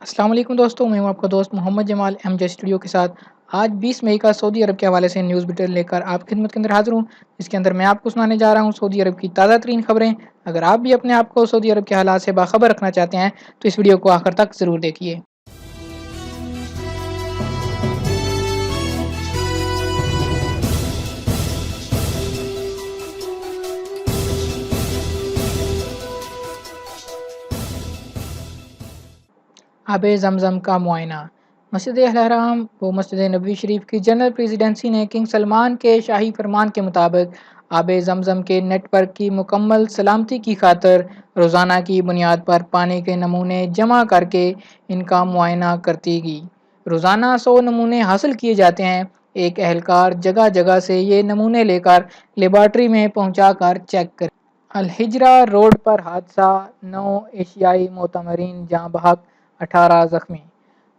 السلام علیکم دوستوں، میں ہوں آپ کا دوست محمد جمال ایم جے اسٹوڈیو کے ساتھ۔ آج 20 مئی کا سعودی عرب کے حوالے سے نیوز بلٹن لے کر آپ کی خدمت کے اندر حاضر ہوں، جس کے اندر میں آپ کو سنانے جا رہا ہوں سعودی عرب کی تازہ ترین خبریں۔ اگر آپ بھی اپنے آپ کو سعودی عرب کے حالات سے باخبر رکھنا چاہتے ہیں تو اس ویڈیو کو آخر تک ضرور دیکھیے۔ آب زمزم کا معائنہ۔ مسجد الحرام و مسجد نبوی شریف کی جنرل پریزیڈنسی نے کنگ سلمان کے شاہی فرمان کے مطابق آب زمزم کے نیٹ ورک کی مکمل سلامتی کی خاطر روزانہ کی بنیاد پر پانی کے نمونے جمع کر کے ان کا معائنہ کرتی گی۔ روزانہ 100 نمونے حاصل کیے جاتے ہیں۔ ایک اہلکار جگہ جگہ سے یہ نمونے لے کر لیبارٹری میں پہنچا کر چیک کرے۔ الحجرہ روڈ پر حادثہ، 9 ایشیائی معتمرین جاں بحق، 18 زخمی۔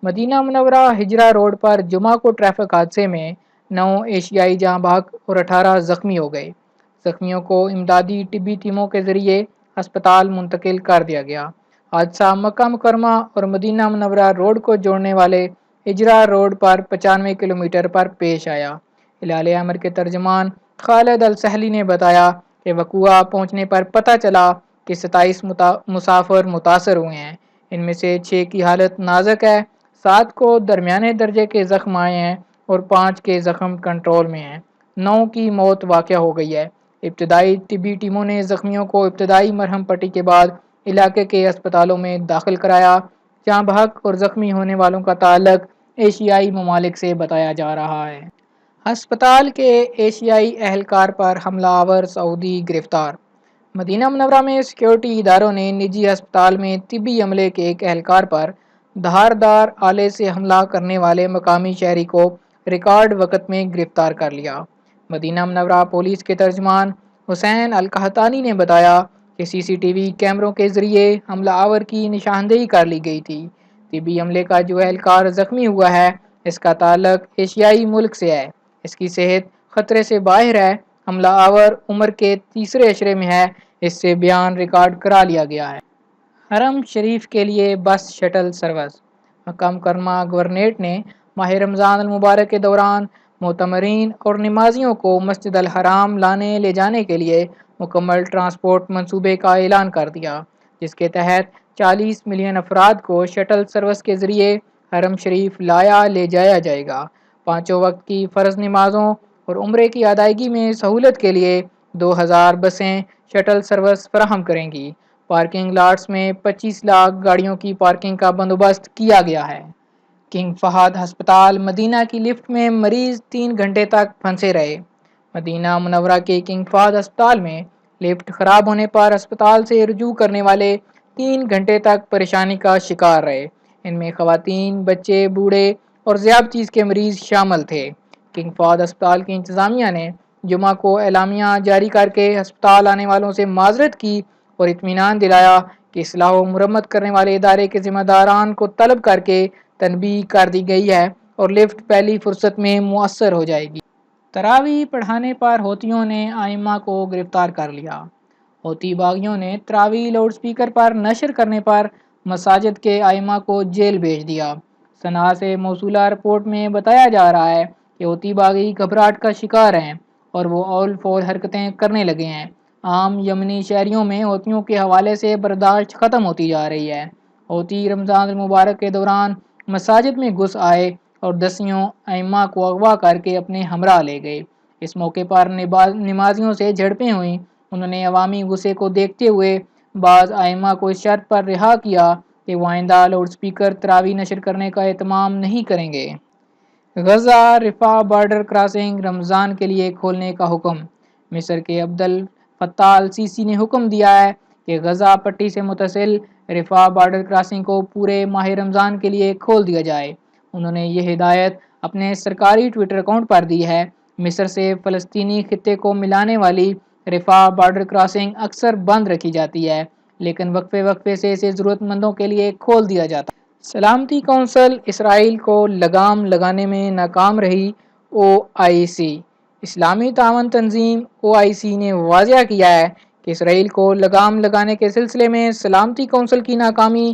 مدینہ منورہ ہجرہ روڈ پر جمعہ کو ٹریفک حادثے میں 9 ایشیائی جاں بحق اور 18 زخمی ہو گئے۔ زخمیوں کو امدادی طبی ٹیموں کے ذریعے ہسپتال منتقل کر دیا گیا۔ حادثہ مکہ مکرمہ اور مدینہ منورہ روڈ کو جوڑنے والے ہجرہ روڈ پر 95 کلومیٹر پر پیش آیا۔ ہلال احمر کے ترجمان خالد السحلی نے بتایا کہ وقوعہ پہنچنے پر پتہ چلا کہ 27 مسافر متاثر ہوئے ہیں۔ ان میں سے 6 کی حالت نازک ہے، 7 کو درمیانے درجے کے زخم آئے ہیں اور 5 کے زخم کنٹرول میں ہیں۔ 9 کی موت واقع ہو گئی ہے۔ ابتدائی طبی ٹیموں نے زخمیوں کو ابتدائی مرہم پٹی کے بعد علاقے کے اسپتالوں میں داخل کرایا۔ جاں بحق اور زخمی ہونے والوں کا تعلق ایشیائی ممالک سے بتایا جا رہا ہے۔ ہسپتال کے ایشیائی اہلکار پر حملہ آور سعودی گرفتار۔ مدینہ منورہ میں سیکیورٹی اداروں نے نجی ہسپتال میں طبی عملے کے ایک اہلکار پر دھاردار آلے سے حملہ کرنے والے مقامی شہری کو ریکارڈ وقت میں گرفتار کر لیا۔ مدینہ منورہ پولیس کے ترجمان حسین القحطانی نے بتایا کہ سی سی ٹی وی کیمروں کے ذریعے حملہ آور کی نشاندہی کر لی گئی تھی۔ طبی عملے کا جو اہلکار زخمی ہوا ہے، اس کا تعلق ایشیائی ملک سے ہے۔ اس کی صحت خطرے سے باہر ہے۔ حملہ آور عمر کے تیسرے عشرے میں ہے۔ اس سے بیان ریکارڈ کرا لیا گیا ہے۔ حرم شریف کے لیے بس شٹل سروس۔ مکہ مکرمہ گورنریٹ نے ماہ رمضان المبارک کے دوران معتمرین اور نمازیوں کو مسجد الحرام لانے لے جانے کے لیے مکمل ٹرانسپورٹ منصوبے کا اعلان کر دیا، جس کے تحت 40 ملین افراد کو شٹل سروس کے ذریعے حرم شریف لایا لے جایا جائے گا۔ 5 وقت کی فرض نمازوں اور عمرے کی ادائیگی میں سہولت کے لیے 2000 بسیں شٹل سروس فراہم کریں گی۔ پارکنگ لاٹس میں 25 لاکھ گاڑیوں کی پارکنگ کا بندوبست کیا گیا ہے۔ کنگ فہد ہسپتال مدینہ کی لفٹ میں مریض 3 گھنٹے تک پھنسے رہے۔ مدینہ منورہ کے کنگ فہد ہسپتال میں لفٹ خراب ہونے پر ہسپتال سے رجوع کرنے والے 3 گھنٹے تک پریشانی کا شکار رہے۔ ان میں خواتین، بچے، بوڑھے اور ذیابطیس کے مریض شامل تھے۔ کنگ فہد ہسپتال کی انتظامیہ نے جمعہ کو اعلامیہ جاری کر کے ہسپتال آنے والوں سے معذرت کی اور اطمینان دلایا کہ اصلاح و مرمت کرنے والے ادارے کے ذمہ داران کو طلب کر کے تنبیہ کر دی گئی ہے اور لفٹ پہلی فرصت میں مؤثر ہو جائے گی۔ تراویح پڑھانے پر ہوتیوں نے ائمہ کو گرفتار کر لیا۔ ہوتی باغیوں نے تراویح لاؤڈ سپیکر پر نشر کرنے پر مساجد کے ائمہ کو جیل بھیج دیا۔ صنعاء سے موصولہ رپورٹ میں بتایا جا رہا ہے کہ ہوتی باغی گھبراہٹ کا شکار ہیں اور وہ اول فول حرکتیں کرنے لگے ہیں۔ عام یمنی شہریوں میں ہوتیوں کے حوالے سے برداشت ختم ہوتی جا رہی ہے۔ ہوتی رمضان المبارک کے دوران مساجد میں گھس آئے اور دسیوں ائمہ کو اغوا کر کے اپنے ہمراہ لے گئے۔ اس موقع پر نمازیوں سے جھڑپیں ہوئیں۔ انہوں نے عوامی غصے کو دیکھتے ہوئے بعض ائمہ کو اس شرط پر رہا کیا کہ وہ آئندہ لاؤڈ سپیکر تراویح نشر کرنے کا اہتمام نہیں کریں گے۔ غزہ رفح بارڈر کراسنگ رمضان کے لیے کھولنے کا حکم۔ مصر کے عبد الفتاح السیسی نے حکم دیا ہے کہ غزہ پٹی سے متصل رفح بارڈر کراسنگ کو پورے ماہ رمضان کے لیے کھول دیا جائے۔ انہوں نے یہ ہدایت اپنے سرکاری ٹویٹر اکاؤنٹ پر دی ہے۔ مصر سے فلسطینی خطے کو ملانے والی رفح بارڈر کراسنگ اکثر بند رکھی جاتی ہے، لیکن وقفے وقفے سے اسے ضرورت مندوں کے لیے کھول دیا جاتا ہے۔ سلامتی کونسل اسرائیل کو لگام لگانے میں ناکام رہی۔ او آئی سی اسلامی تعاون تنظیم OIC نے واضح کیا ہے کہ اسرائیل کو لگام لگانے کے سلسلے میں سلامتی کونسل کی ناکامی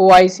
OIC